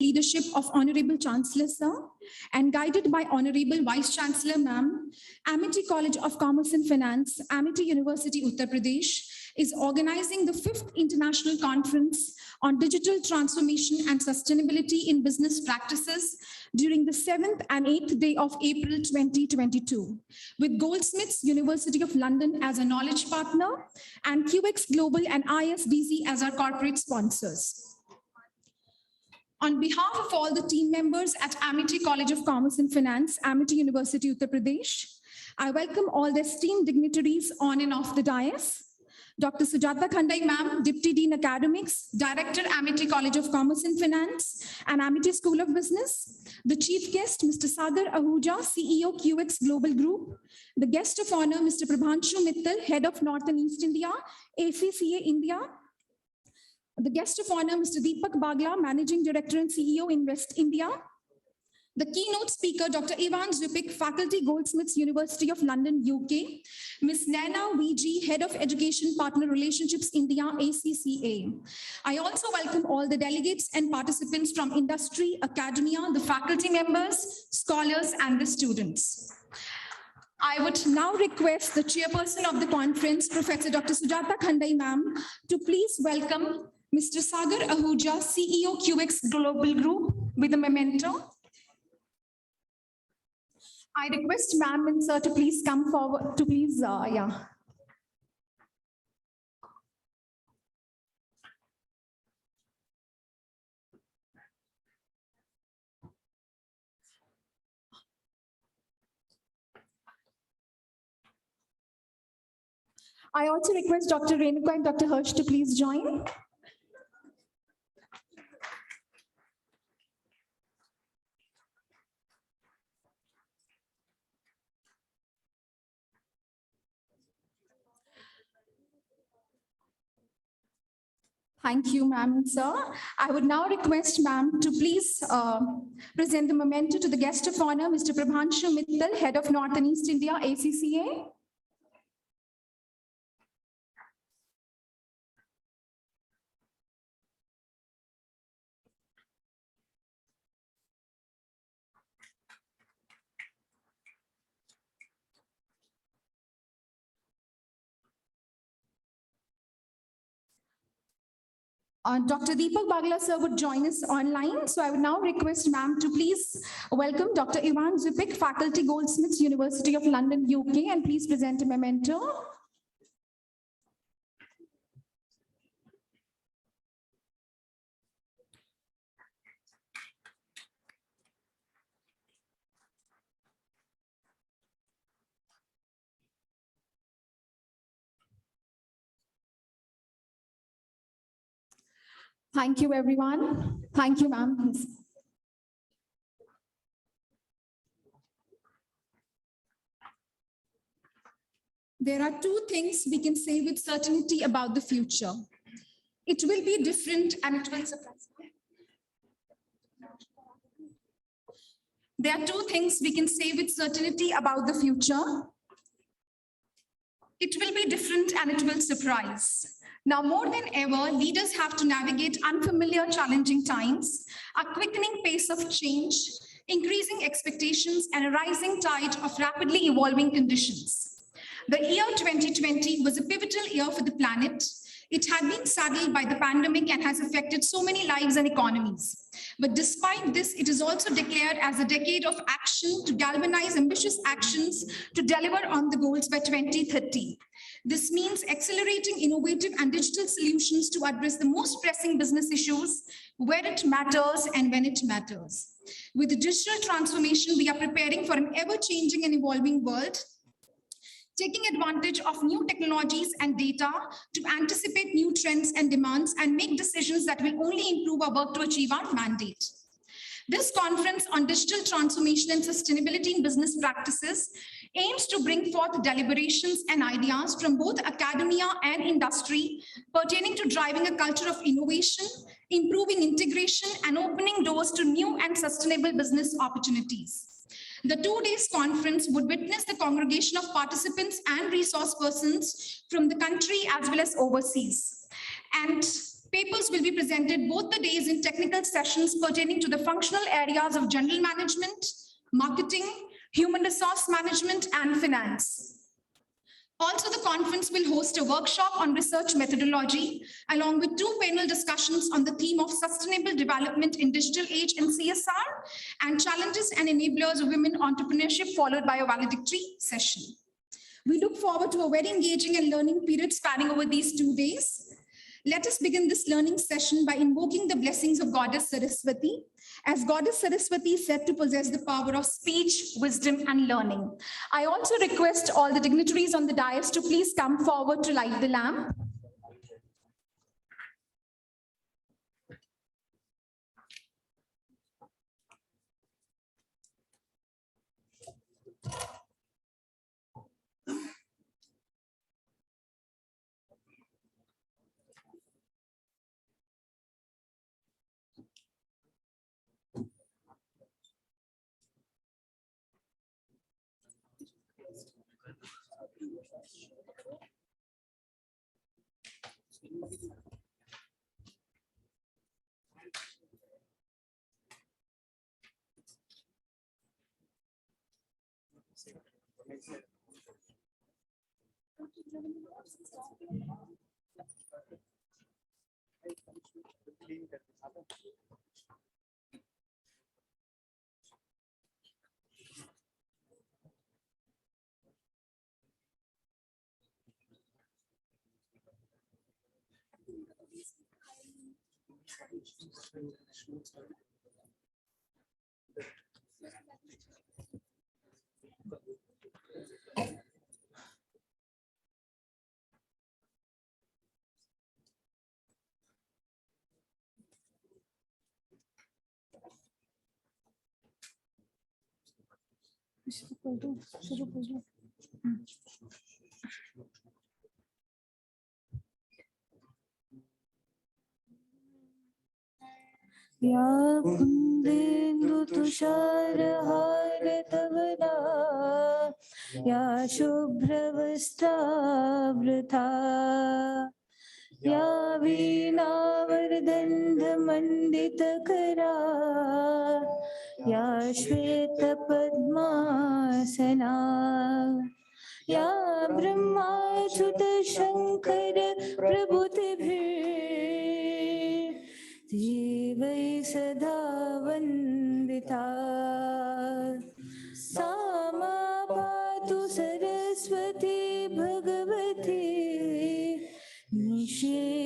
leadership of Honorable Chancellor Sir and guided by Honorable Vice Chancellor Ma'am, Amity College of Commerce and Finance, Amity University, Uttar Pradesh is organizing the 5th International Conference on Digital Transformation and Sustainability in Business Practices during the 7th and 8th day of April 2022, with Goldsmiths University of London as a knowledge partner and QX Global and ISDC as our corporate sponsors. On behalf of all the team members at Amity College of Commerce and Finance, Amity University, Uttar Pradesh, I welcome all the esteemed dignitaries on and off the dais. Dr. Sujata Khandai Ma'am, Deputy Dean Academics, Director, Amity College of Commerce and Finance and Amity School of Business. The Chief Guest, Mr. Sagar Ahuja, CEO, QX Global Group. The Guest of Honor, Mr. Prabhanshu Mittal, Head of North and East India, ACCA India. The Guest of Honor, Mr. Deepak Bagla, Managing Director and CEO in West India. The keynote speaker, Dr. Ivan Zupik, Faculty, Goldsmiths University of London, UK. Ms. Naina VG, Head of Education Partner Relationships, India, ACCA. I also welcome all the delegates and participants from industry, academia, the faculty members, scholars, and the students. I would now request the chairperson of the conference, Professor Dr. Sujata Khandai Ma'am, to please welcome Mr. Sagar Ahuja, CEO, QX Global Group, with a memento. I request ma'am and sir to please come forward, to please, I also request Dr. Renuka and Dr. Hirsch to please join. Thank you, ma'am and sir. I would now request ma'am to please present the memento to the guest of honor, Mr. Prabhanshu Mittal, Head of North and East India, ACCA. Dr. Deepak Bagla sir would join us online. So I would now request ma'am to please welcome Dr. Ivan Zupik, Faculty, Goldsmiths University of London, UK, and please present a memento. Thank you, everyone. Thank you, ma'am. There are two things we can say with certainty about the future. It will be different and it will surprise. There are two things we can say with certainty about the future. It will be different and it will surprise. Now, more than ever, leaders have to navigate unfamiliar, challenging times, a quickening pace of change, increasing expectations, and a rising tide of rapidly evolving conditions. The year 2020 was a pivotal year for the planet. It had been saddled by the pandemic and has affected so many lives and economies. But despite this, it is also declared as a decade of action to galvanize ambitious actions to deliver on the goals by 2030. This means accelerating innovative and digital solutions to address the most pressing business issues where it matters and when it matters. With the digital transformation, we are preparing for an ever-changing and evolving world, taking advantage of new technologies and data to anticipate new trends and demands and make decisions that will only improve our work to achieve our mandate. This conference on digital transformation and sustainability in business practices aims to bring forth deliberations and ideas from both academia and industry pertaining to driving a culture of innovation, improving integration, and opening doors to new and sustainable business opportunities. The 2 days conference would witness the congregation of participants and resource persons from the country as well as overseas. And Papers will be presented both the days in technical sessions pertaining to the functional areas of general management, marketing, human resource management, and finance. Also, the conference will host a workshop on research methodology, along with 2 panel discussions on the theme of sustainable development in digital age and CSR, and challenges and enablers of women entrepreneurship, followed by a valedictory session. We look forward to a very engaging and learning period spanning over these 2 days. Let us begin this learning session by invoking the blessings of Goddess Saraswati, as Goddess Saraswati is said to possess the power of speech, wisdom, and learning. I also request all the dignitaries on the dais to please come forward to light the lamp. या कुन्देन्दु तुषारहारधवला या शुभ्रवस्त्रावृता या वीणावरदण्डमण्डितकरा या श्वेतपद्मासना या ब्रह्माच्युतशङ्कर प्रभृतिभिः देवै सदा वन्दिता सा मा पातु सरस्वती भगवती निःशेषजाड्यापहा।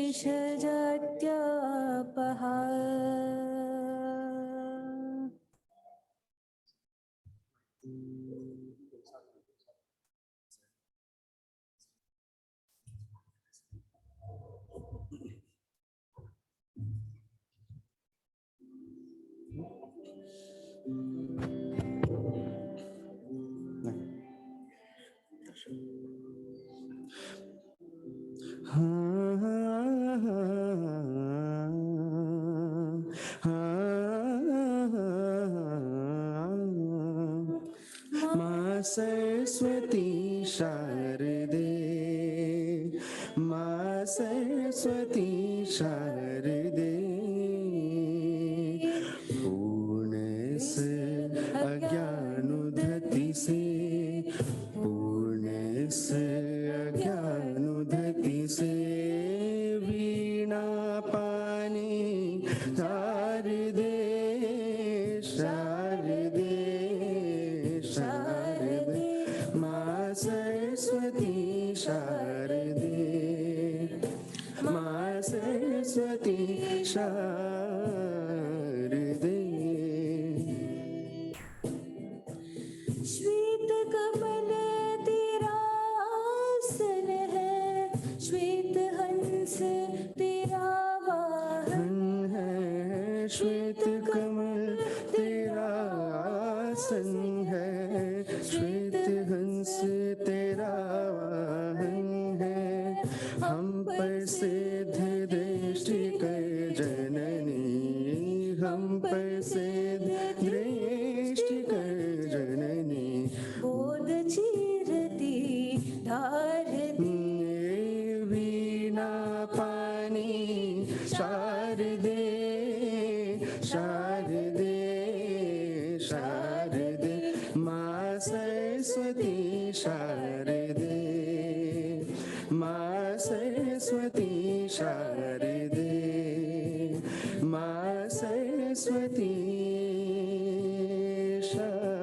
माँ सरस्वती शारदे, माँ सरस्वती शारदे, पूर्णस अज्ञानुधति से, पूर्णस अज्ञानुधति से वीणा पानी शारदे शारदे शारदे, माँ सरस्वती शारदे, माँ सरस्वती शारदे। श्वेत कमल तेरा आसन है, श्वेत हंस तेरा वाहन है, श्वेत कमल तेरा आसन है, श्वेत हंस तेरा वाहन है, हम पर सिद्ध दृष्टि कर जननी, हम पर सिद्ध दृष्टि कर जननी, बोध चीरती धारती वीणा पानी सरस्वती शारदे माँ सरस्वती शारदे माँ सरस्वती शारदे।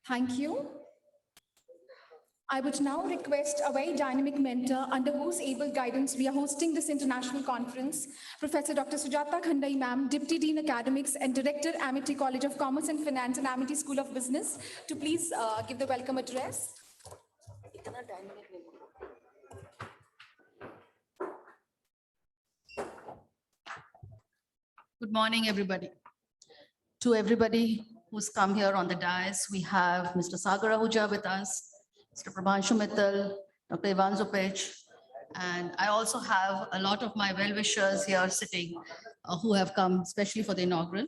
Thank you. I would now request a very dynamic mentor under whose able guidance we are hosting this international conference, Professor Dr. Sujata Khandai ma'am, Deputy Dean Academics and Director, Amity College of Commerce and Finance and Amity School of Business, to please give the welcome address. Good morning, everybody. To everybody who's come here on the dais, we have Mr. Sagar Ahuja with us, Mr. Prabhanshu Mittal, Dr. Ivan Zupech, and I also have a lot of my well-wishers here sitting who have come especially for the inaugural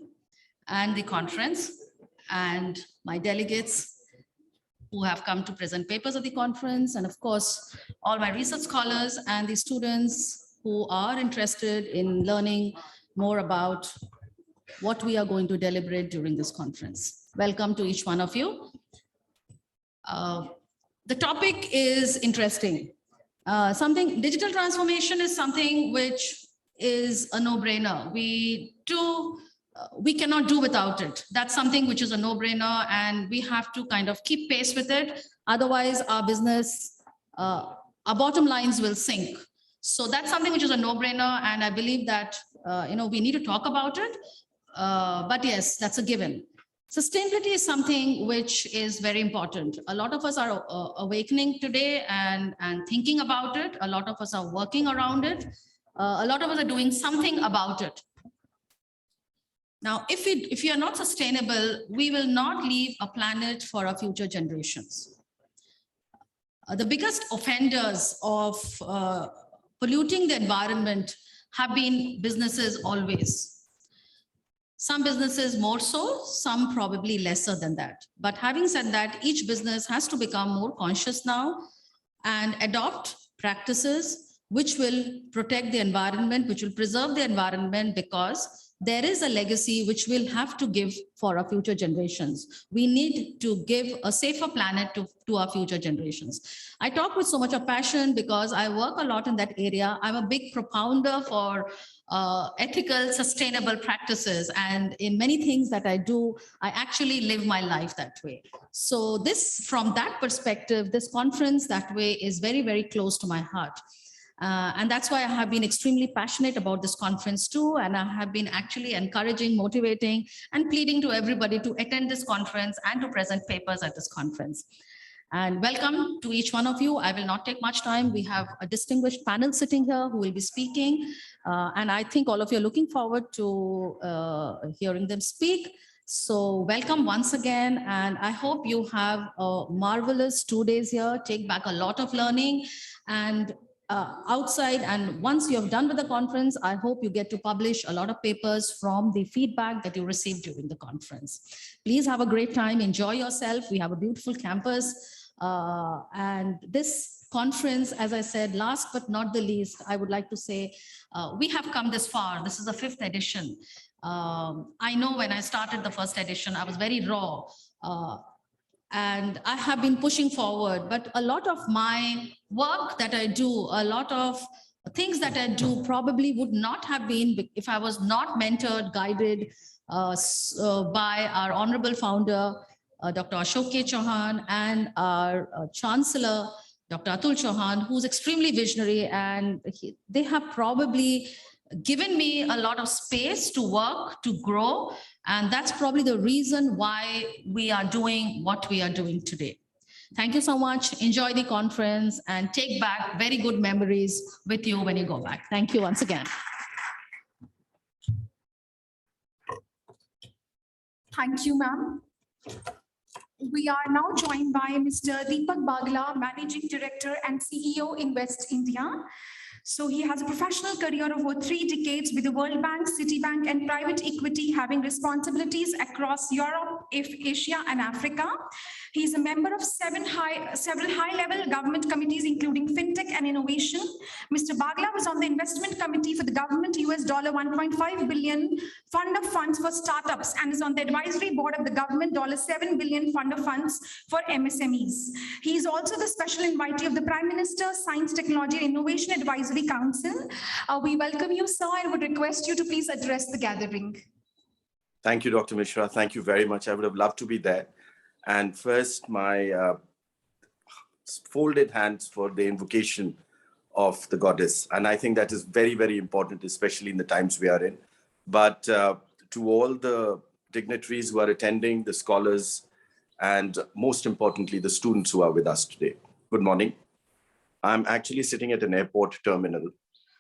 and the conference, and my delegates who have come to present papers at the conference, and of course, all my research scholars and the students who are interested in learning more about what we are going to deliberate during this conference. Welcome to each one of you. The topic is interesting. Digital transformation is something which is a no-brainer. We cannot do without it. That's something which is a no-brainer, and we have to kind of keep pace with it. Otherwise, our business, our bottom lines will sink. So that's something which is a no-brainer, and I believe that we need to talk about it. But yes, that's a given. Sustainability is something which is very important. A lot of us are awakening today and thinking about it. A lot of us are working around it. A lot of us are doing something about it. Now, if we are not sustainable, we will not leave a planet for our future generations. The biggest offenders of polluting the environment have been businesses always. Some businesses more so, some probably lesser than that. But having said that, each business has to become more conscious now and adopt practices which will protect the environment, which will preserve the environment, because there is a legacy which we'll have to give for our future generations. We need to give a safer planet to our future generations. I talk with so much of passion because I work a lot in that area. I'm a big propounder for ethical, sustainable practices. And in many things that I do, I actually live my life that way. So this, from that perspective, this conference that way is very, very close to my heart. And that's why I have been extremely passionate about this conference too. And I have been actually encouraging, motivating, and pleading to everybody to attend this conference and to present papers at this conference. And welcome to each one of you. I will not take much time. We have a distinguished panel sitting here who will be speaking. And I think all of you are looking forward to hearing them speak. So welcome once again. And I hope you have a marvelous 2 days here, take back a lot of learning and outside. And once you have done with the conference, I hope you get to publish a lot of papers from the feedback that you received during the conference. Please have a great time. Enjoy yourself. We have a beautiful campus. And this conference, as I said, last but not the least, I would like to say, we have come this far. This is the 5th edition. I know when I started the 1st edition, I was very raw. And I have been pushing forward, but a lot of my work that I do, a lot of things that I do probably would not have been if I was not mentored, guided by our honorable founder, Dr. Ashok K. Chauhan, and our Chancellor, Dr. Atul Chauhan, who's extremely visionary, and they have probably given me a lot of space to work, to grow. And that's probably the reason why we are doing what we are doing today. Thank you so much. Enjoy the conference and take back very good memories with you when you go back. Thank you once again. Thank you, ma'am. We are now joined by Mr. Deepak Bagla, Managing Director and CEO in West India. So he has a professional career of over 3 decades with the World Bank, Citibank, and private equity, having responsibilities across Europe, Asia and Africa. He is a member of several high-level government committees, including FinTech and Innovation. Mr. Bagla was on the investment committee for the government US $1.5 billion fund of funds for startups and is on the advisory board of the government $7 billion fund of funds for MSMEs. He is also the special invitee of the Prime Minister's Science, Technology and Innovation Advisory Council. We welcome you, sir, and would request you to please address the gathering. Thank you, Dr. Mishra. Thank you very much. I would have loved to be there. And first, my folded hands for the invocation of the goddess. And I think that is very, very important, especially in the times we are in. But to all the dignitaries who are attending, the scholars, and most importantly, the students who are with us today, good morning. I'm actually sitting at an airport terminal,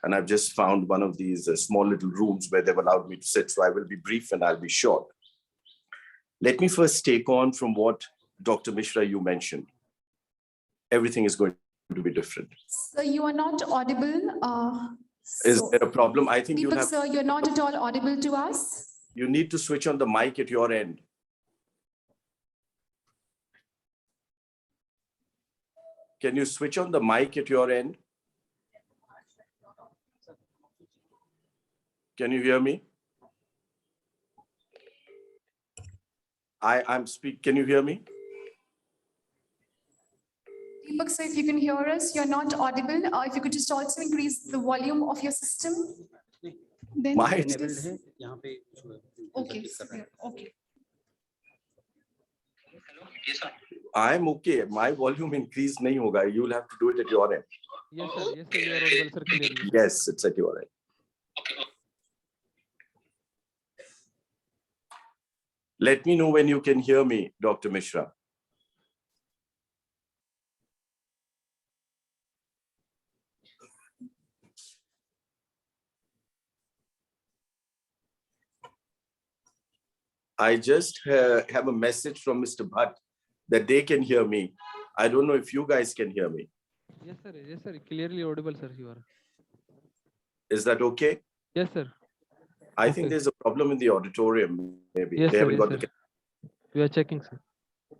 and I've just found one of these small little rooms where they've allowed me to sit. So I will be brief and I'll be short. Let me first take on from what Dr. Mishra, you mentioned. Everything is going to be different. Sir, you are not audible. Is there a problem? I think you have. Sir, you're not at all audible to us. You need to switch on the mic at your end. Can you switch on the mic at your end? Can you hear me? I'm speak. Can you hear me? Deepak, sir, if you can hear us, you're not audible. If you could just also increase the volume of your system. Then My okay. Okay. I'm okay. My volume increase nahi hoga. You will have to do it at your end. Yes, sir. Yes, sir. You are audible, sir, clearly. Yes, it's at your end. Let me know when you can hear me, Dr. Mishra. I just have a message from Mr. Bhatt that they can hear me. I don't know if you guys can hear me. Yes, sir. Yes, sir. Clearly audible, sir. You are. Is that okay? Yes, sir. I think there's a problem in the auditorium. Maybe Yes, they sir. haven't Yes, got sir. the. We are checking, sir.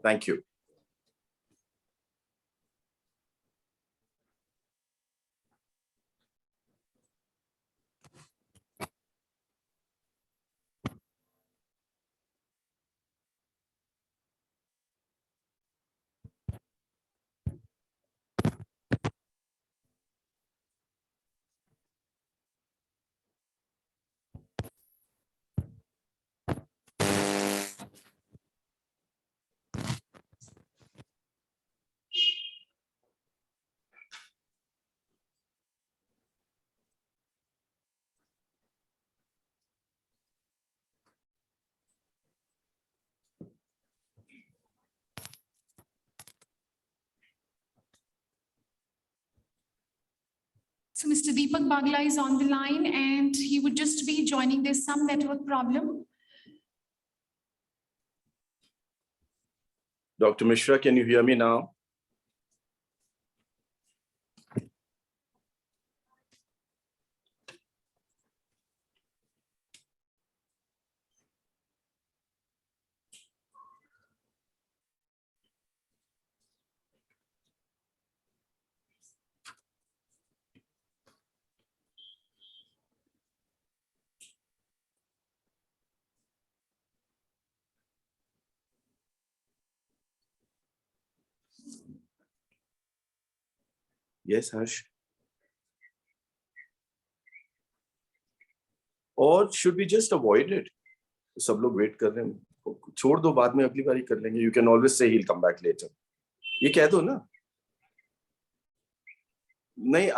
Thank you. So Mr. Deepak Bagla is on the line and he would just be joining. There's some network problem. Dr. Mishra, can you hear me now? Yes, Harsh. Or should we just avoid it? सब लोग wait कर रहे हैं. छोड़ दो, बाद में अगली बारी कर लेंगे. You can always say he'll come back later. ये कह दो ना. नहीं,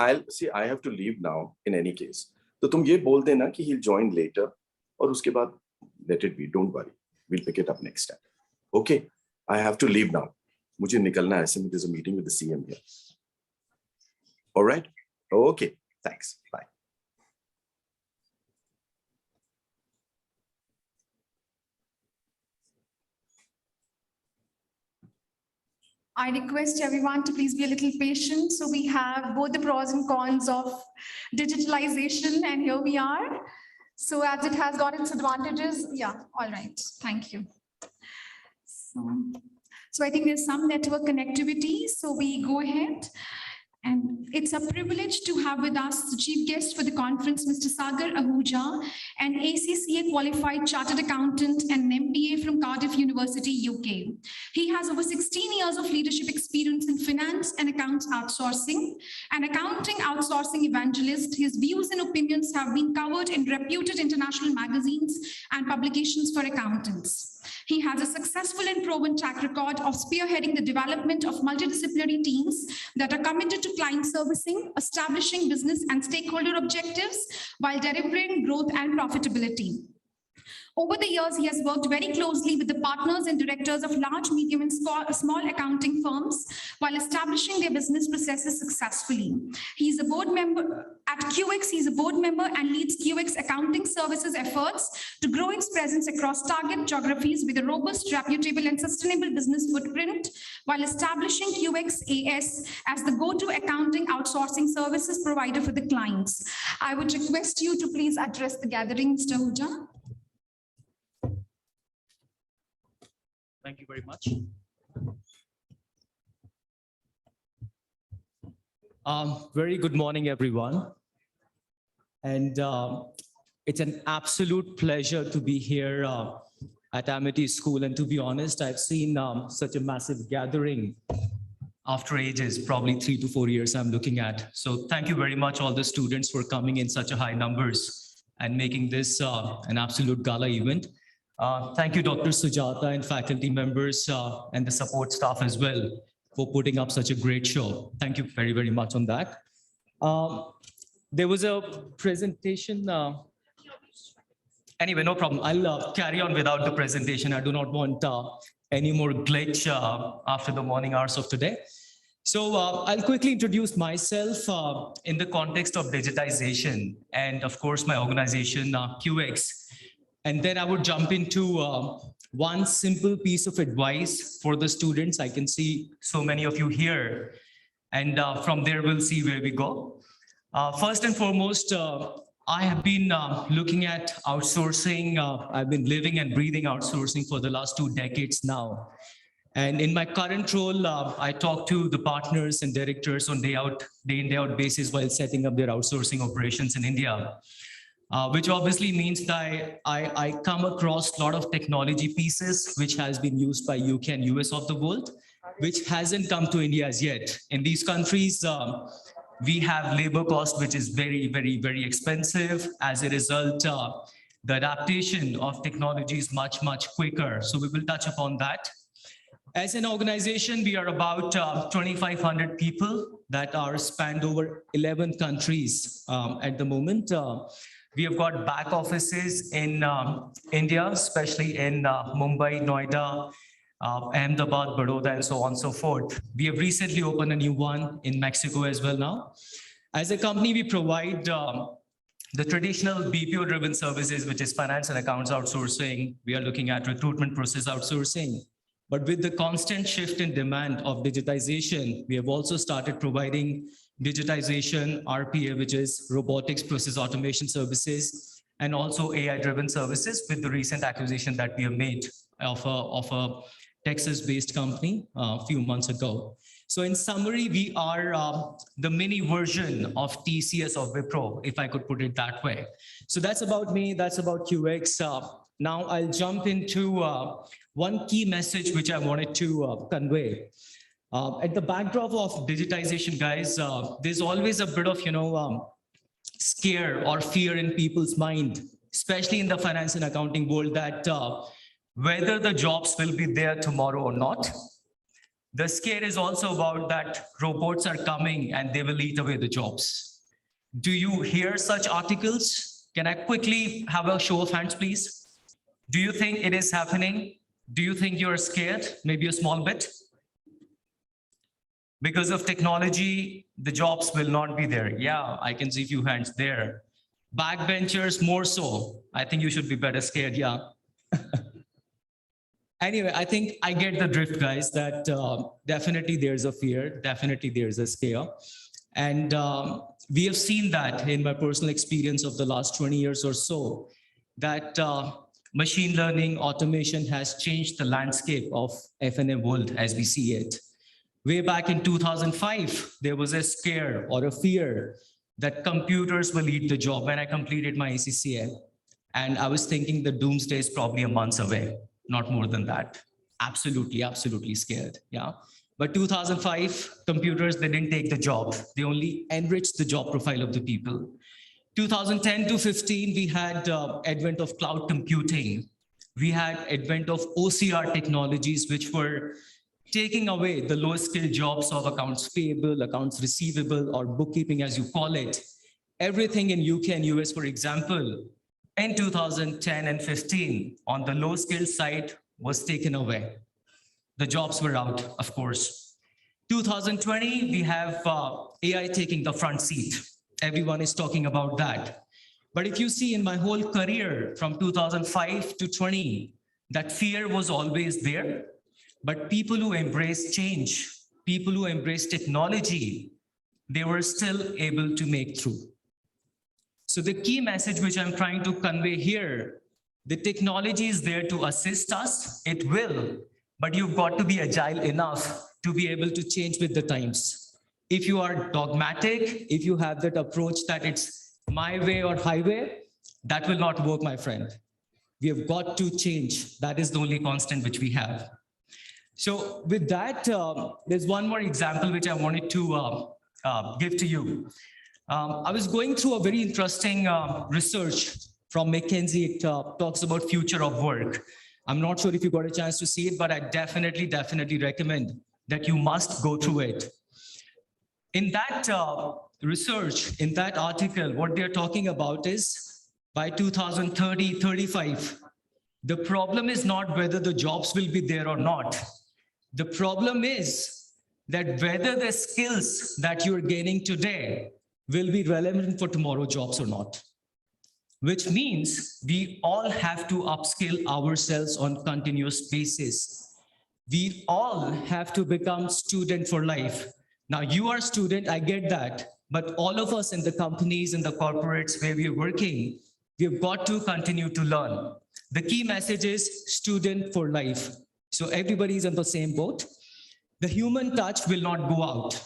I have to leave now in any case. तो तुम ये बोल देना कि he'll join later और उसके बाद let it be. Don't worry. We'll pick it up next time. Okay. I have to leave now. मुझे निकलना है. ऐसे में there's a meeting with the CM here. All right. Okay. Thanks. Bye. I request everyone to please be a little patient. So we have both the pros and cons of digitalization, and here we are. So as it has got its advantages, yeah, all right, thank you. So I think there's some network connectivity. So we go ahead. And it's a privilege to have with us the chief guest for the conference, Mr. Sagar Ahuja, an ACCA qualified chartered accountant and an MBA from Cardiff University, UK. He has over 16 years of leadership experience in finance and accounts outsourcing, an accounting outsourcing evangelist. His views and opinions have been covered in reputed international magazines and publications for accountants. He has a successful and proven track record of spearheading the development of multidisciplinary teams that are committed to client servicing, establishing business and stakeholder objectives while delivering growth and profitability. Over the years, he has worked very closely with the partners and directors of large, medium, and small accounting firms while establishing their business processes successfully. He's a board member at QX. He's a board member and leads QX accounting services efforts to grow its presence across target geographies with a robust, reputable, and sustainable business footprint while establishing QX AS as the go-to accounting outsourcing services provider for the clients. I would request you to please address the gathering, Mr. Ahuja. Thank you very much. Very good morning, everyone. And it's an absolute pleasure to be here at Amity School. And to be honest, I've seen such a massive gathering after ages, probably 3 to 4 years I'm looking at. So thank you very much, all the students, for coming in such a high numbers and making this an absolute gala event. Thank you, Dr. Sujata and faculty members and the support staff as well for putting up such a great show. Thank you very, very much on that. There was a presentation. Anyway, no problem. I'll carry on without the presentation. I do not want any more glitch after the morning hours of today. So I'll quickly introduce myself in the context of digitization and, of course, my organization, QX. And then I would jump into one simple piece of advice for the students. I can see so many of you here. And from there, we'll see where we go. First and foremost, I have been looking at outsourcing. I've been living and breathing outsourcing for the last 2 decades now. And in my current role, I talk to the partners and directors on day in, day out basis while setting up their outsourcing operations in India. Which obviously means that I come across a lot of technology pieces which has been used by UK and US of the world, which hasn't come to India as yet. In these countries, we have labor cost, which is very, very, very expensive. As a result, the adaptation of technology is much, much quicker. So we will touch upon that. As an organization, we are about 2,500 people that are spanned over 11 countries at the moment. We have got back offices in India, especially in Mumbai, Noida, Ahmedabad, Baroda, and so on and so forth. We have recently opened a new one in Mexico as well now. As a company, we provide the traditional BPO-driven services, which is finance and accounts outsourcing. We are looking at recruitment process outsourcing. But with the constant shift in demand of digitization, we have also started providing digitization, RPA, which is robotics process automation services, and also AI-driven services with the recent acquisition that we have made of a Texas-based company a few months ago. So in summary, we are the mini version of TCS of Wipro, if I could put it that way. So that's about me, that's about QX. Now I'll jump into one key message which I wanted to convey. At the backdrop of digitization, guys, there's always a bit of, scare or fear in people's mind, especially in the finance and accounting world, that whether the jobs will be there tomorrow or not. The scare is also about that robots are coming and they will eat away the jobs. Do you hear such articles? Can I quickly have a show of hands, please? Do you think it is happening? Do you think you're scared? Maybe a small bit? Because of technology, the jobs will not be there. Yeah, I can see a few hands there. Backbenchers more so. I think you should be better scared, yeah. Anyway, I think I get the drift, guys, that definitely there's a fear, definitely there's a scare. And we have seen that in my personal experience of the last 20 years or so, that machine learning, automation has changed the landscape of F&A world as we see it. Way back in 2005, there was a scare or a fear that computers will eat the job when I completed my ICACCF. And I was thinking the doomsday is probably a month away, not more than that. Absolutely, absolutely scared, yeah. But 2005, computers, they didn't take the job. They only enriched the job profile of the people. 2010 to 15, we had advent of cloud computing. We had advent of OCR technologies, which were taking away the low skilled jobs of accounts payable, accounts receivable, or bookkeeping, as you call it. Everything in UK and US, for example, in 2010 and 15, on the low skilled side was taken away. The jobs were out, of course. 2020, we have AI taking the front seat. Everyone is talking about that. But if you see in my whole career from 2005 to 20, that fear was always there. But people who embrace change, people who embrace technology, they were still able to make through. So the key message which I'm trying to convey here, the technology is there to assist us, it will, but you've got to be agile enough to be able to change with the times. If you are dogmatic, if you have that approach that it's my way or highway, that will not work, my friend. We have got to change. That is the only constant which we have. So with that, there's one more example which I wanted to give to you. I was going through a very interesting research from McKinsey. It talks about future of work. I'm not sure if you got a chance to see it, but I definitely recommend that you must go through it. In that research, in that article, what they're talking about is by 2030, 35, the problem is not whether the jobs will be there or not. The problem is that whether the skills that you're gaining today will be relevant for tomorrow jobs or not. Which means we all have to upskill ourselves on continuous basis. We all have to become student for life. Now you are student, I get that, but all of us in the companies and the corporates where we are working, we've got to continue to learn. The key message is student for life. So everybody's on the same boat. The human touch will not go out.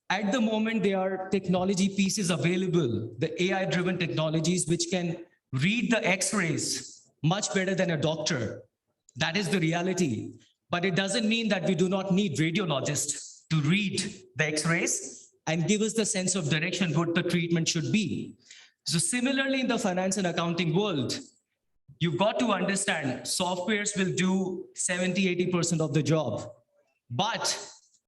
At the moment, there are technology pieces available, the AI-driven technologies which can read the X-rays much better than a doctor. That is the reality. But it doesn't mean that we do not need radiologists to read the X-rays and give us the sense of direction what the treatment should be. So similarly, in the finance and accounting world, you've got to understand softwares will do 70–80% of the job. But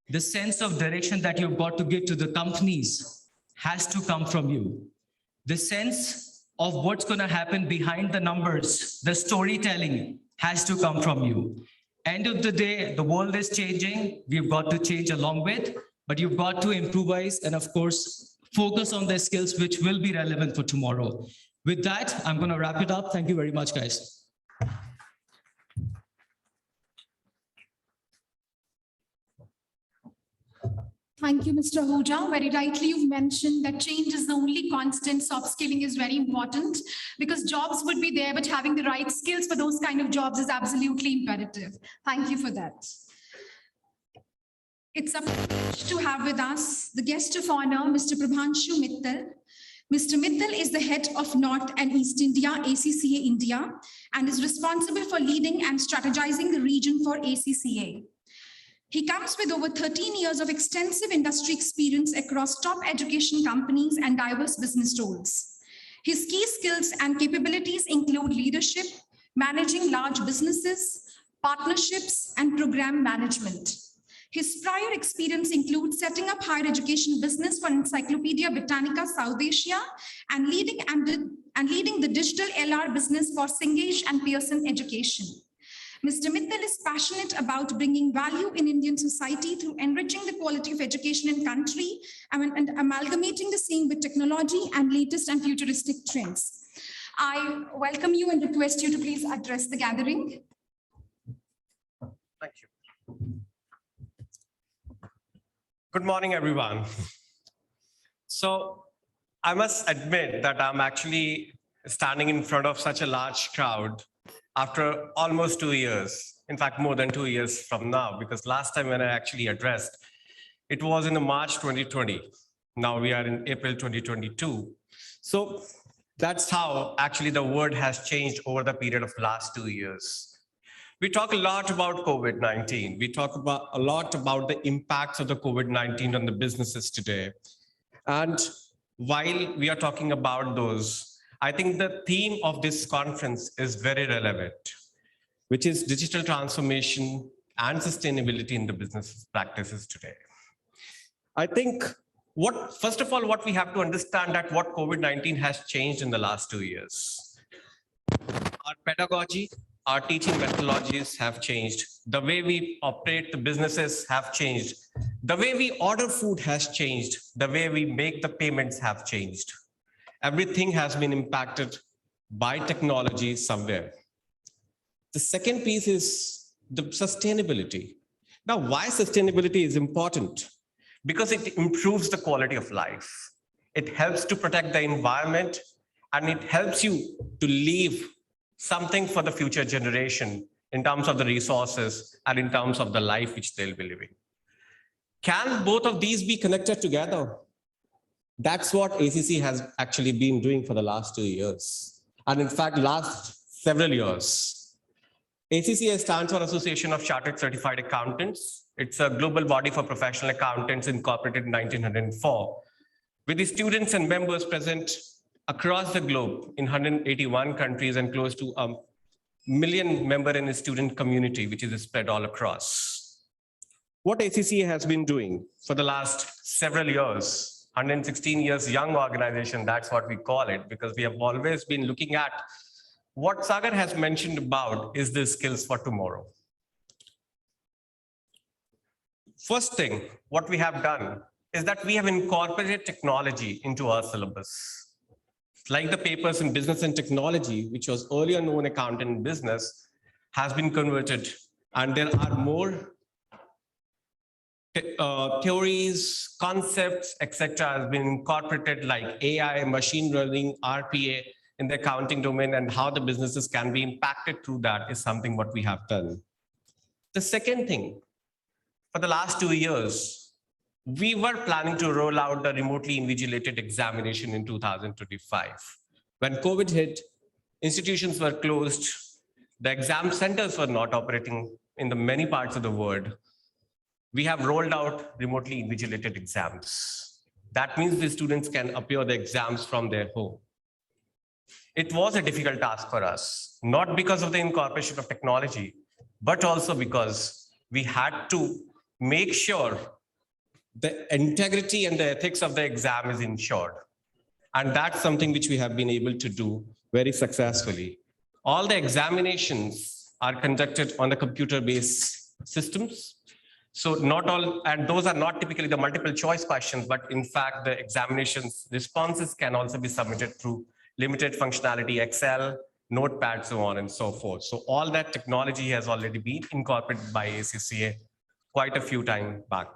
the sense of direction that you've got to give to the companies has to come from you. The sense of what's going to happen behind the numbers, the storytelling has to come from you. End of the day, the world is changing. We've got to change along with, but you've got to improvise and of course, focus on the skills which will be relevant for tomorrow. With that, I'm going to wrap it up. Thank you very much, guys. Thank you, Mr. Ahuja. Very rightly, you've mentioned that change is the only constant. Soft skilling is very important because jobs would be there, but having the right skills for those kind of jobs is absolutely imperative. Thank you for that. It's a privilege to have with us the guest of honor, Mr. Prabhanshu Mittal. Mr. Mittal is the head of North and East India, ACCA India, and is responsible for leading and strategizing the region for ACCA. He comes with over 13 years of extensive industry experience across top education companies and diverse business roles. His key skills and capabilities include leadership, managing large businesses, partnerships, and program management. His prior experience includes setting up higher education business for Encyclopedia Britannica South Asia and leading the digital LR business for Cengage and Pearson Education. Mr. Mittal is passionate about bringing value in Indian society through enriching the quality of education in country and amalgamating the same with technology and latest and futuristic trends. I welcome you and request you to please address the gathering. Thank you. Good morning, everyone. So I must admit that I'm actually standing in front of such a large crowd after almost 2 years, in fact, more than 2 years from now, because last time when I actually addressed, it was in the March 2020. Now we are in April 2022. So that's how actually the world has changed over the period of last 2 years. We talk a lot about COVID-19. We talk about a lot about the impacts of the COVID-19 on the businesses today. And while we are talking about those, I think the theme of this conference is very relevant, which is digital transformation and sustainability in the business practices today. I think first of all, what we have to understand that what COVID-19 has changed in the last 2 years. Our pedagogy, our teaching methodologies have changed. The way we operate the businesses have changed. The way we order food has changed. The way we make the payments have changed. Everything has been impacted by technology somewhere. The second piece is the sustainability. Now, why sustainability is important? Because it improves the quality of life. It helps to protect the environment, and it helps you to leave something for the future generation in terms of the resources and in terms of the life which they'll be living. Can both of these be connected together? That's what ACC has actually been doing for the last 2 years. And in fact, last several years. ACCA stands for Association of Chartered Certified Accountants. It's a global body for professional accountants incorporated in 1904, with the students and members present across the globe in 181 countries and close to 1 million member in the student community, which is spread all across. What ACCA has been doing for the last several years, 116 years young organization, that's what we call it, because we have always been looking at what Sagar has mentioned about is the skills for tomorrow. First thing, what we have done is that we have incorporated technology into our syllabus. Like the papers in business and technology, which was earlier known accounting and business, has been converted. And there are more theories, concepts, etc. has been incorporated like AI, machine learning, RPA in the accounting domain, and how the businesses can be impacted through that is something what we have done. The second thing, for the last 2 years, we were planning to roll out the remotely invigilated examination in 2025. When COVID hit, institutions were closed, the exam centers were not operating in the many parts of the world. We have rolled out remotely invigilated exams. That means the students can appear the exams from their home. It was a difficult task for us, not because of the incorporation of technology, but also because we had to make sure the integrity and the ethics of the exam is ensured. And that's something which we have been able to do very successfully. All the examinations are conducted on the computer-based systems. So not all, and those are not typically the multiple choice questions, but in fact, the examinations responses can also be submitted through limited functionality, Excel, Notepad, so on and so forth. So all that technology has already been incorporated by ACCA quite a few times back.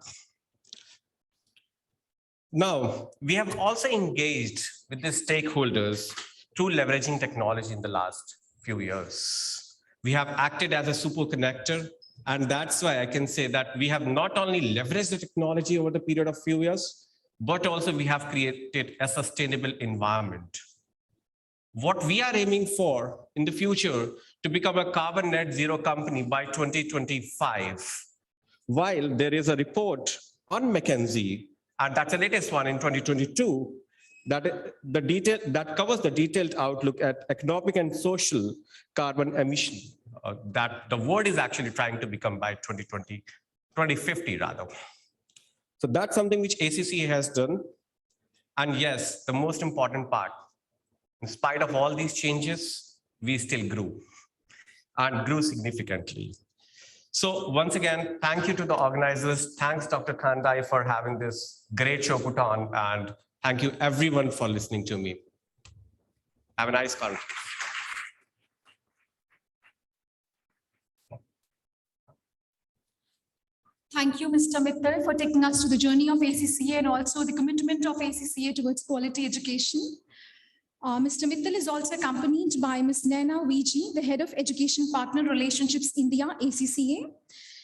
Now, we have also engaged with the stakeholders through leveraging technology in the last few years. We have acted as a super connector, and that's why I can say that we have not only leveraged the technology over the period of few years, but also we have created a sustainable environment. What we are aiming for in the future to become a carbon net zero company by 2025, while there is a report on McKinsey, and that's the latest one in 2022, that covers the detailed outlook at economic and social carbon emission that the world is actually trying to become by 2050 rather. So that's something which ACCA has done. And yes, the most important part, in spite of all these changes, we still grew and grew significantly. So once again, thank you to the organizers. Thanks, Dr. Khandai, for having this great show put on. And thank you everyone for listening to me. Have a nice conference. Thank you, Mr. Mittal, for taking us to the journey of ACCA and also the commitment of ACCA towards quality education. Mr. Mittal is also accompanied by Ms. Naina Viji, the Head of Education Partner Relationships India, ACCA.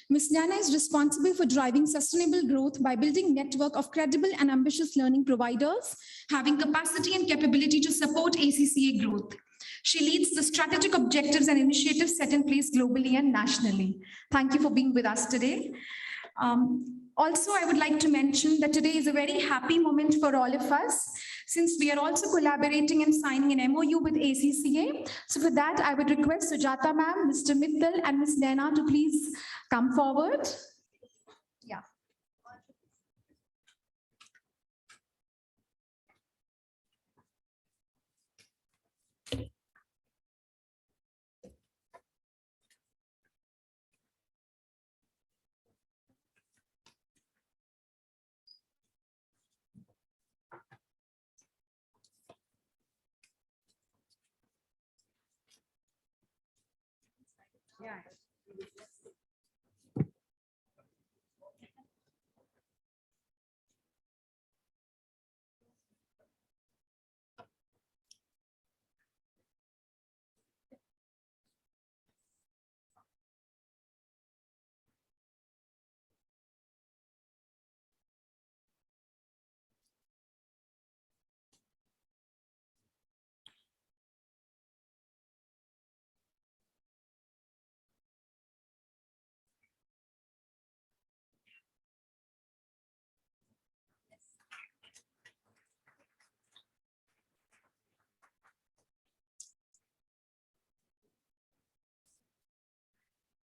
Ms. Naina is responsible for driving sustainable growth by building network of credible and ambitious learning providers, having capacity and capability to support ACCA growth. She leads the strategic objectives and initiatives set in place globally and nationally. Thank you for being with us today. Also, I would like to mention that today is a very happy moment for all of us, since we are also collaborating and signing an MOU with ACCA. So for that, I would request Sujata ma'am, Mr. Mittal and Ms. Naina to please come forward. Yeah.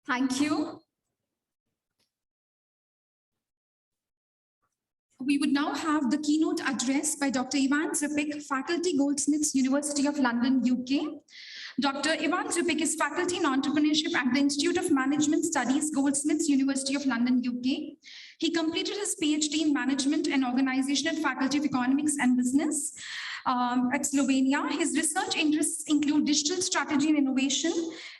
Thank you. We would now have the keynote address by Dr. Ivan Zupik, Faculty, Goldsmiths, University of London, UK. Dr. Ivan Zupik is Faculty in Entrepreneurship at the Institute of Management Studies, Goldsmiths, University of London, UK. He completed his PhD in Management and Organization at Faculty of Economics and Business at Slovenia. His research interests include digital strategy and innovation,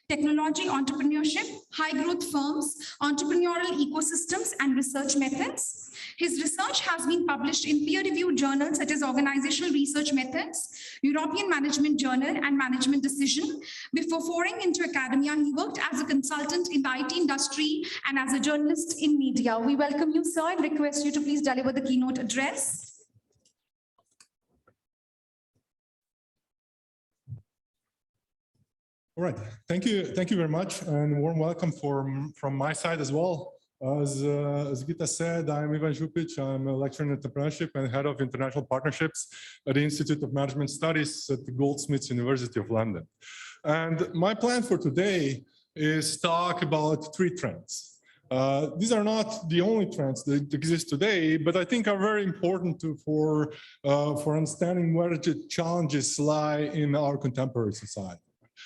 technology, entrepreneurship, high growth firms, entrepreneurial ecosystems, and research methods. His research has been published in peer-reviewed journals such as Organizational Research Methods, European Management Journal, and Management Decision. Before foraying into academia, he worked as a consultant in the IT industry and as a journalist in media. We welcome you, sir, and request you to please deliver the keynote address. All right, thank you very much, and a warm welcome from my side as well. As Gita said, I'm Ivan Župić. I'm a lecturer in entrepreneurship and head of international partnerships at the Institute of Management Studies at the Goldsmiths, University of London. And my plan for today is talk about three trends. These are not the only trends that exist today, but I think are very important for understanding where the challenges lie in our contemporary society.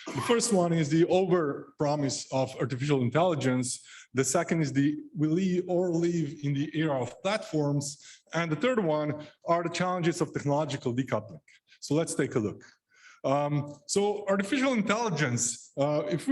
The first one is the over-promise of artificial intelligence. The second is we live in the era of platforms. And the third one are the challenges of technological decoupling. So let's take a look. So artificial intelligence, if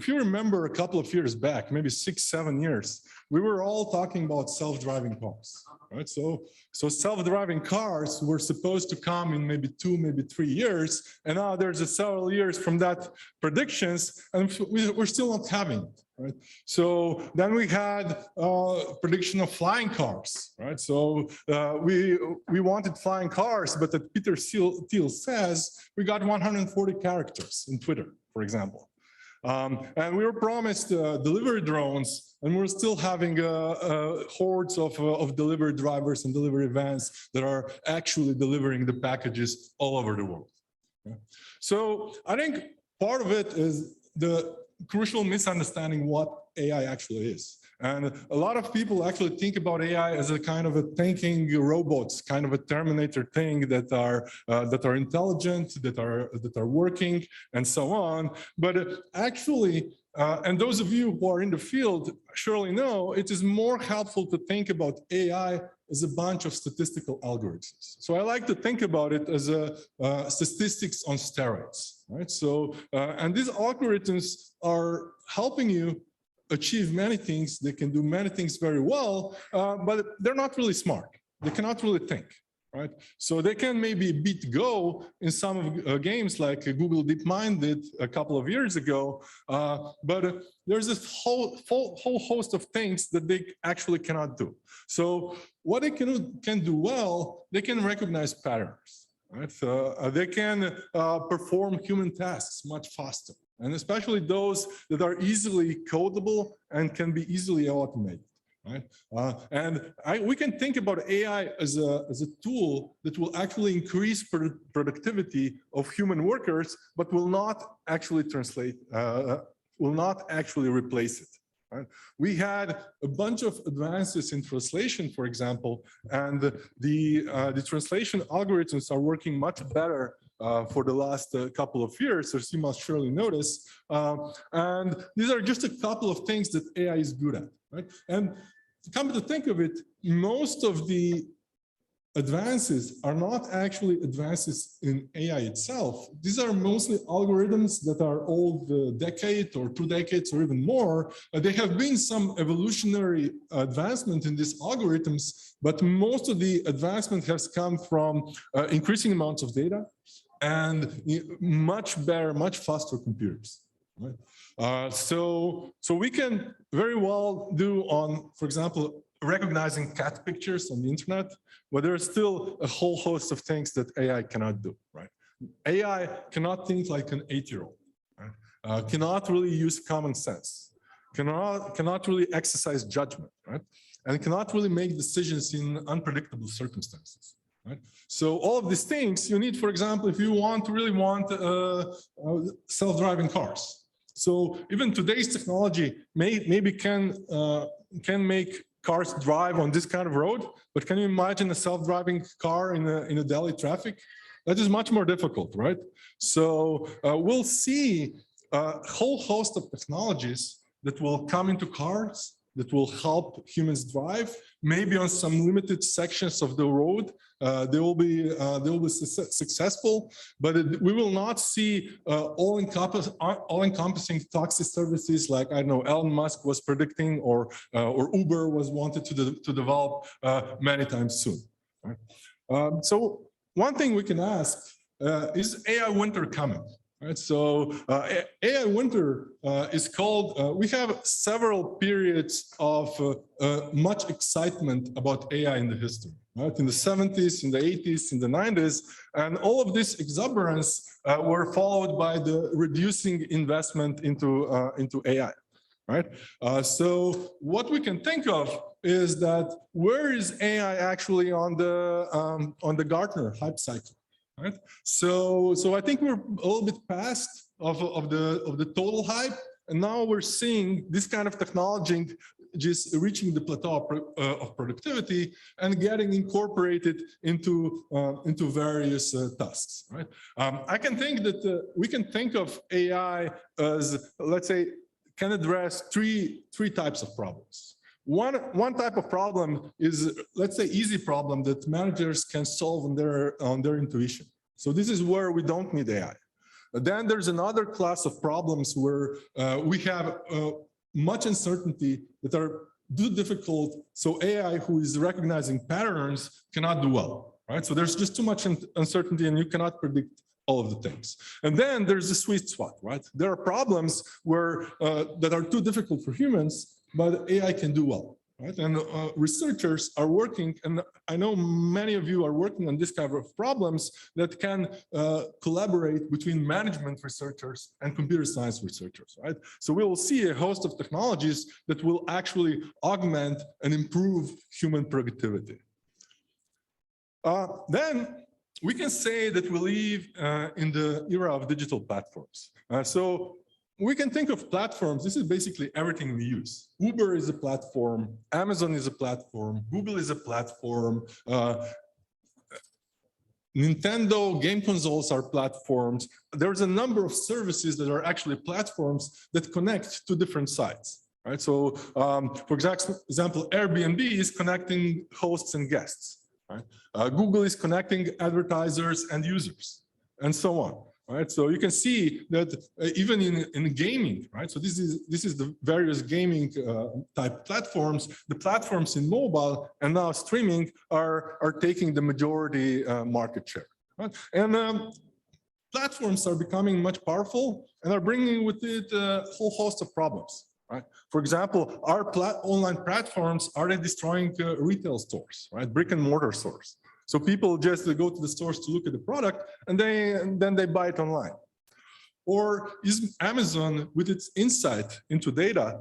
you remember a couple of years back, maybe 6-7 years, we were all talking about self-driving cars, right? So self-driving cars were supposed to come in maybe 2, maybe 3 years, and now there's several years from that predictions, and we're still not having it. Right. So then we had prediction of flying cars, right? So we wanted flying cars, but that Peter Thiel says we got 140 characters in Twitter, for example. And we were promised delivery drones, and we're still having hordes of delivery drivers and delivery vans that are actually delivering the packages all over the world. Yeah. So I think part of it is the crucial misunderstanding what AI actually is. And a lot of people actually think about AI as a kind of a thinking robots, kind of a Terminator thing that are intelligent, that are working, and so on. But actually, and those of you who are in the field surely know, it is more helpful to think about AI as a bunch of statistical algorithms. So I like to think about it as a statistics on steroids, right? So, and these algorithms are helping you achieve many things. They can do many things very well, but they're not really smart. They cannot really think. right? So they can maybe beat Go in some of games like Google DeepMind did a couple of years ago, but there's this whole host of things that they actually cannot do. So what they can do well, they can recognize patterns, right? They can perform human tasks much faster, and especially those that are easily codable and can be easily automated. Right, we can think about AI as a tool that will actually increase productivity of human workers, but will not actually replace it. Right? We had a bunch of advances in translation, for example, and the translation algorithms are working much better for the last couple of years, as you must surely notice. And these are just a couple of things that AI is good at, right? And come to think of it, most of the advances are not actually advances in AI itself. These are mostly algorithms that are old a decade or 2 decades or even more. There have been some evolutionary advancement in these algorithms, but most of the advancement has come from increasing amounts of data and much better, much faster computers. Right? So we can very well do on, for example, recognizing cat pictures on the internet, but there's still a whole host of things that AI cannot do, right? AI cannot think like an 8-year-old, right? Cannot really use common sense, cannot really exercise judgment, right? And cannot really make decisions in unpredictable circumstances. Right? So all of these things you need, for example, if you really want self-driving cars. So even today's technology maybe can make cars drive on this kind of road, but can you imagine a self-driving car in a Delhi traffic? That is much more difficult, right? So we'll see a whole host of technologies that will come into cars that will help humans drive. Maybe on some limited sections of the road, they will be successful, but we will not see all-encompassing taxi services like, I don't know, Elon Musk was predicting, or Uber was wanted to develop many times soon. Right? So one thing we can ask is AI winter coming? Right, so AI winter is called, we have several periods of much excitement about AI in the history, right? In the 70s, in the 80s, in the 90s, and all of this exuberance were followed by the reducing investment into AI, right? So what we can think of is that where is AI actually on the Gartner hype cycle? Right. So I think we're a little bit past of the total hype, and now we're seeing this kind of technology just reaching the plateau of productivity and getting incorporated into various tasks. Right. I can think that we can think of AI as, let's say, can address three types of problems. One type of problem is, let's say, easy problem that managers can solve on their intuition. So this is where we don't need AI. Then there's another class of problems where we have much uncertainty that are too difficult. So AI, who is recognizing patterns, cannot do well, right? So there's just too much uncertainty, and you cannot predict all of the things. And then there's the sweet spot, right? There are problems where that are too difficult for humans, but AI can do well, right? And researchers are working, and I know many of you are working on this kind of problems that can collaborate between management researchers and computer science researchers, right? So we will see a host of technologies that will actually augment and improve human productivity. Then we can say that we live in the era of digital platforms. So we can think of platforms. This is basically everything we use. Uber is a platform. Amazon is a platform. Google is a platform. Nintendo game consoles are platforms. There's a number of services that are actually platforms that connect to different sites. Right. So, for example, Airbnb is connecting hosts and guests. Right? Google is connecting advertisers and users, and so on. right? So you can see that even in gaming, right? So this is the various gaming type platforms. The platforms in mobile and now streaming are taking the majority market share, right? And platforms are becoming much powerful and are bringing with it a whole host of problems, right? For example, our online platforms are they destroying retail stores, right? Brick and mortar stores. So people just go to the stores to look at the product and then they buy it online. Or is Amazon, with its insight into data,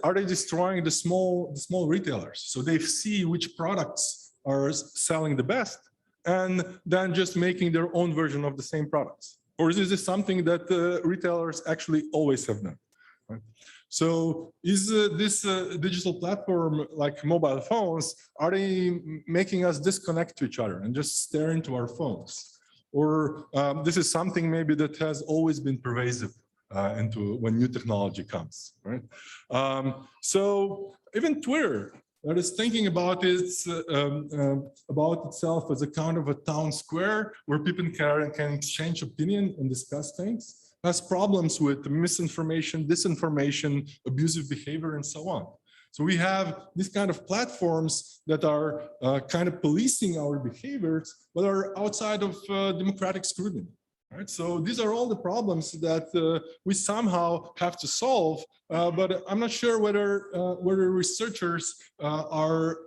are they destroying the small retailers? So they see which products are selling the best and then just making their own version of the same products. Or is this something that retailers actually always have done? Right? So is this digital platform like mobile phones, are they making us disconnect to each other and just stare into our phones? Or this is something maybe that has always been pervasive into when new technology comes, right? So even Twitter, that is thinking about itself as a kind of a town square where people can exchange opinion and discuss things, has problems with misinformation, disinformation, abusive behavior, and so on. So we have these kind of platforms that are kind of policing our behaviors, but are outside of democratic scrutiny. Right? So these are all the problems that we somehow have to solve, but I'm not sure whether researchers are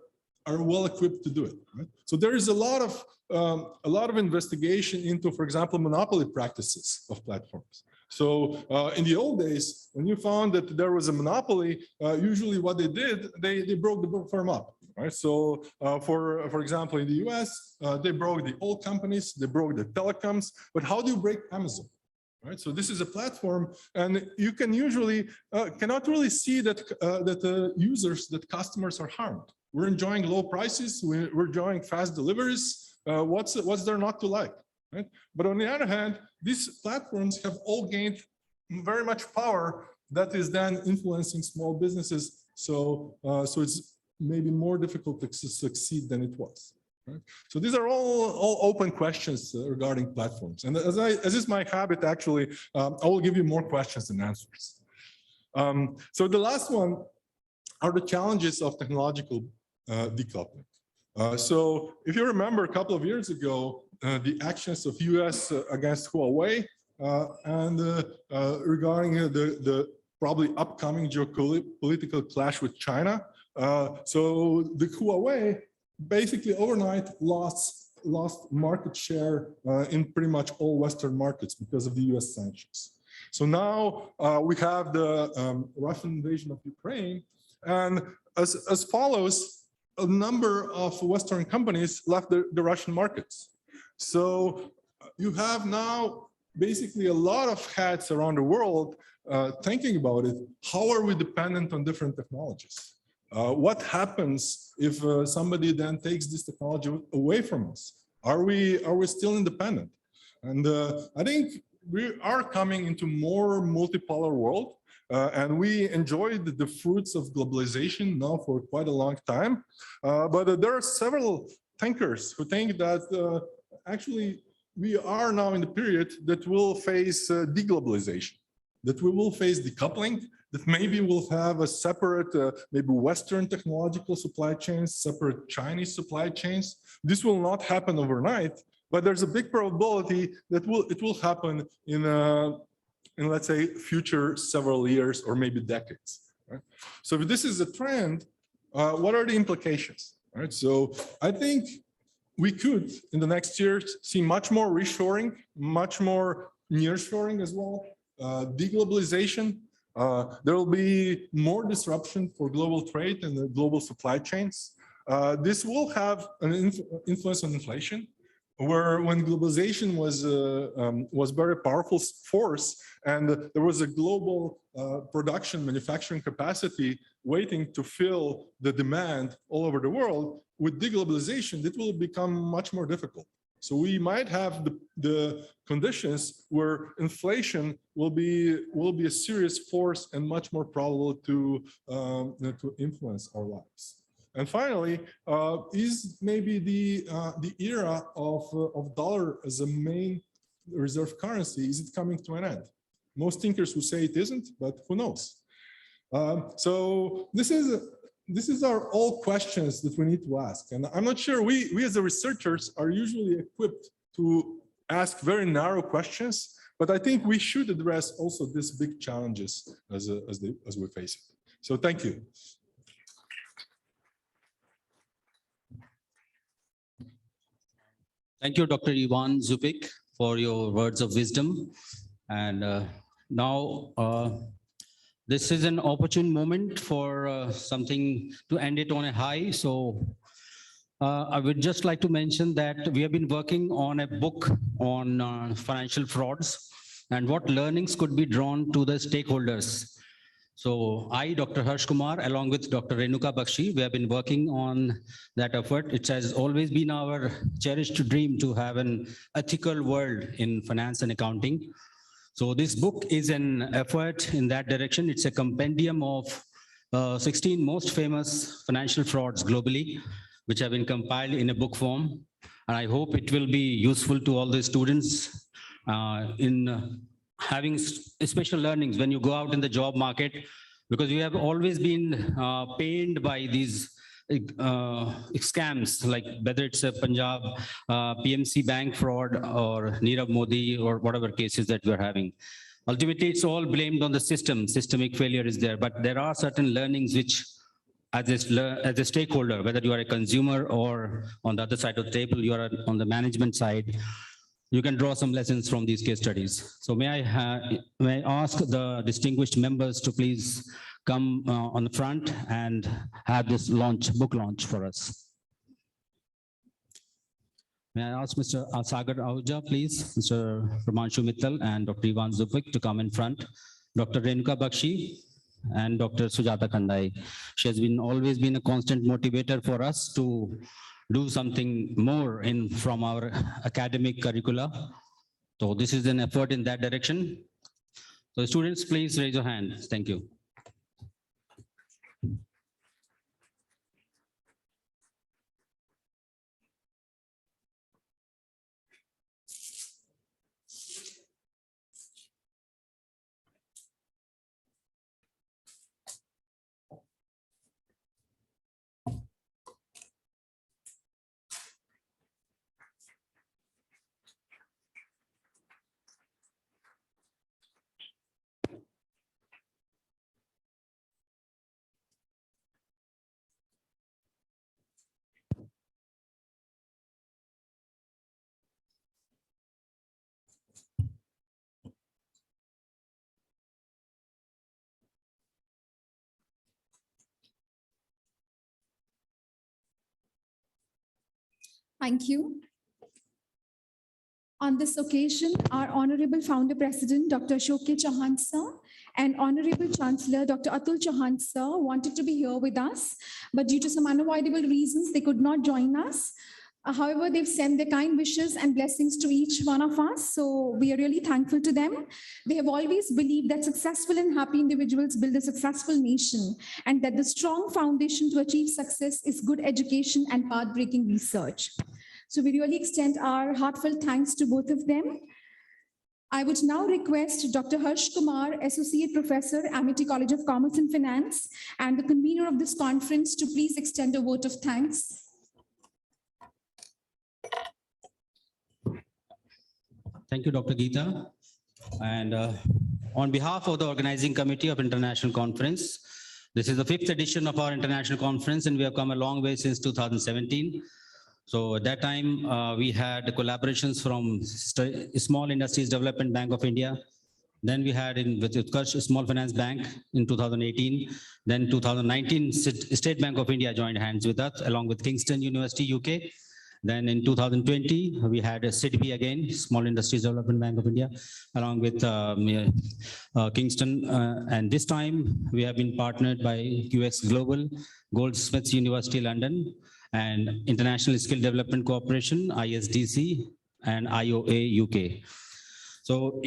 well equipped to do it. Right? So there is a lot of investigation into, for example, monopoly practices of platforms. So in the old days, when you found that there was a monopoly, usually what they did, they broke the firm up. Right. So, for example, in the US, they broke the oil companies, they broke the telecoms. But how do you break Amazon? Right. So this is a platform, and you can usually cannot really see that that customers are harmed. We're enjoying low prices. We're enjoying fast deliveries. What's there not to like? Right. But on the other hand, these platforms have all gained very much power that is then influencing small businesses. So it's maybe more difficult to succeed than it was. Right? So these are all open questions regarding platforms. And as is my habit, actually, I will give you more questions than answers. So the last one are the challenges of technological decoupling. So if you remember a couple of years ago, the actions of US against Huawei and regarding the probably upcoming geopolitical clash with China. So the Huawei basically overnight lost market share in pretty much all Western markets because of the US sanctions. So now we have the Russian invasion of Ukraine, and as follows, a number of Western companies left the Russian markets. So you have now basically a lot of hats around the world thinking about it. How are we dependent on different technologies? What happens if somebody then takes this technology away from us? Are we still independent? And I think we are coming into more multipolar world, and we enjoyed the fruits of globalization now for quite a long time. But there are several thinkers who think that actually we are now in the period that will face deglobalization, that we will face decoupling, that maybe we'll have a separate, maybe Western technological supply chains, separate Chinese supply chains. This will not happen overnight, but there's a big probability that it will happen in let's say, future several years or maybe decades. Right? So if this is a trend, what are the implications? Right? So I think we could, in the next years, see much more reshoring, much more nearshoring as well, deglobalization. There will be more disruption for global trade and the global supply chains. This will have an influence on inflation, where when globalization was very powerful force, and there was a global production manufacturing capacity waiting to fill the demand all over the world. With deglobalization, it will become much more difficult. So we might have the conditions where inflation will be a serious force and much more probable to influence our lives. And finally, is maybe the era of dollar as a main reserve currency, is it coming to an end? Most thinkers will say it isn't, but who knows? So these are all questions that we need to ask. And I'm not sure we as the researchers are usually equipped to ask very narrow questions, but I think we should address also these big challenges as we face it. So thank you. Thank you, Dr. Ivan Zupik, for your words of wisdom. And now this is an opportune moment for something to end it on a high. So I would just like to mention that we have been working on a book on financial frauds and what learnings could be drawn to the stakeholders. So I, Dr. Harsh Kumar, along with Dr. Renuka Bakshi, we have been working on that effort. It has always been our cherished dream to have an ethical world in finance and accounting. So this book is an effort in that direction. It's a compendium of 16 most famous financial frauds globally, which have been compiled in a book form. And I hope it will be useful to all the students in having special learnings when you go out in the job market, because we have always been pained by these scams, like whether it's a Punjab PMC bank fraud or Nirav Modi or whatever cases that we're having. Ultimately, it's all blamed on the system. Systemic failure is there, but there are certain learnings which, as a stakeholder, whether you are a consumer or on the other side of the table, you are on the management side, you can draw some lessons from these case studies. So may I ask the distinguished members to please come on the front and have this book launch for us. May I ask Mr. Sagar Ahuja, please, Mr. Ramanshu Mittal and Dr. Ivan Zupik to come in front, Dr. Renuka Bakshi and Dr. Sujata Kandai. She has always been a constant motivator for us to do something more from our academic curricula. So this is an effort in that direction. So students, please raise your hand. Thank you. Thank you. On this occasion, our Honorable Founder President, Dr. Ashok Chauhan Sir, and Honorable Chancellor, Dr. Atul Chauhan Sir, wanted to be here with us, but due to some unavoidable reasons, they could not join us. However, they've sent their kind wishes and blessings to each one of us, so we are really thankful to them. They have always believed that successful and happy individuals build a successful nation, and that the strong foundation to achieve success is good education and path-breaking research. So we really extend our heartfelt thanks to both of them. I would now request Dr. Harsh Kumar, Associate Professor, Amity College of Commerce and Finance, and the convener of this conference to please extend a vote of thanks. Thank you, Dr. Geeta. And on behalf of the organizing committee of International Conference, this is the 5th edition of our international conference, and we have come a long way since 2017. So at that time, we had collaborations from Small Industries Development Bank of India. Then we had with Utkarsh Small Finance Bank in 2018. Then 2019, State Bank of India joined hands with us along with Kingston University, UK. Then in 2020, we had SIDB again, Small Industries Development Bank of India, along with Kingston. And this time, we have been partnered by QX Global, Goldsmiths University London, and International Skill Development Corporation, ISDC, and IOA UK. So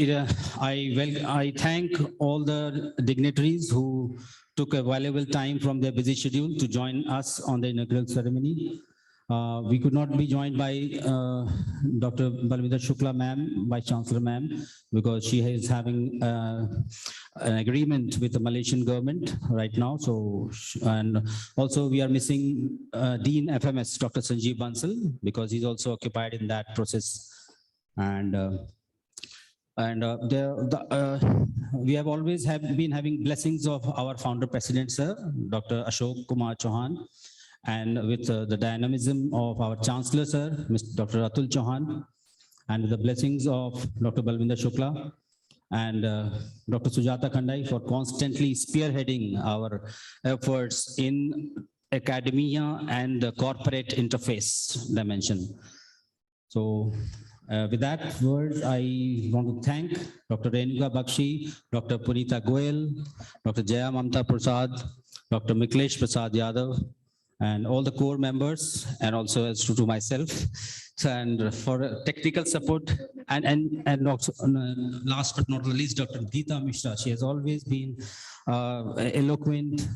I thank all the dignitaries who took a valuable time from their busy schedule to join us on the inaugural ceremony. We could not be joined by Dr. Balvinder Shukla ma'am, Vice Chancellor ma'am, because she is having an agreement with the Malaysian government right now. So, and also we are missing Dean FMS, Dr. Sanjeev Bansal, because he's also occupied in that process. And we have always been having blessings of our founder president, sir, Dr. Ashok Kumar Chauhan, and with the dynamism of our chancellor, sir, Mr. Dr. Atul Chauhan, and with the blessings of Dr. Balvinder Shukla and Dr. Sujata Khandai for constantly spearheading our efforts in academia and the corporate interface dimension. So with that word, I want to thank Dr. Renuka Bakshi, Dr. Punita Goyal, Dr. Jaya Mamta Prasad, Dr. Miklesh Prasad Yadav, and all the core members, and also as to myself, and for technical support, and also, last but not the least, Dr. Geeta Mishra. She has always been eloquent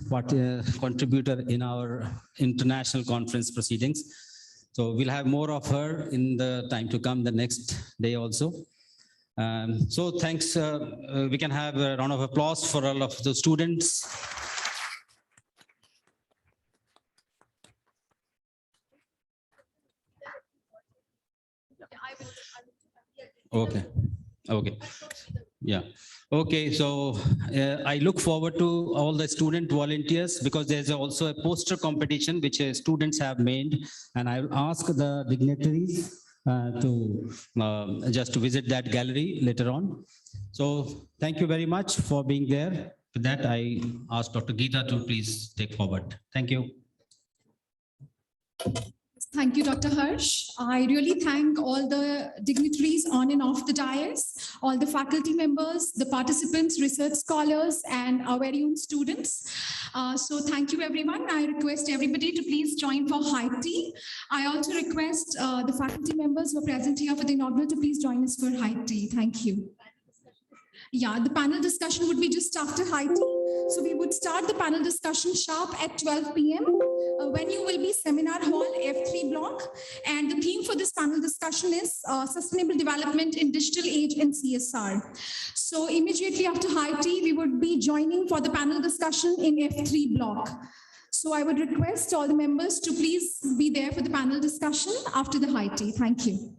contributor in our international conference proceedings. So we'll have more of her in the time to come, the next day also. So thanks. We can have a round of applause for all of the students. Okay. Okay. Yeah. Okay. So I look forward to all the student volunteers, because there's also a poster competition which students have made, and I will ask the dignitaries to just to visit that gallery later on. So thank you very much for being there. With that, I ask Dr. Geeta to please take forward. Thank you. Thank you, Dr. Harsh. I really thank all the dignitaries on and off the dais, all the faculty members, the participants, research scholars, and our very own students. So thank you, everyone. I request everybody to please join for high tea. I also request the faculty members who are present here for the inaugural to please join us for high tea. Thank you. Yeah, the panel discussion would be just after high tea. So we would start the panel discussion sharp at 12 p.m. When you will be seminar hall F3 block. And the theme for this panel discussion is sustainable development in digital age and CSR. So immediately after high tea, we would be joining for the panel discussion in F3 block. So I would request all the members to please be there for the panel discussion after the high tea. Thank you.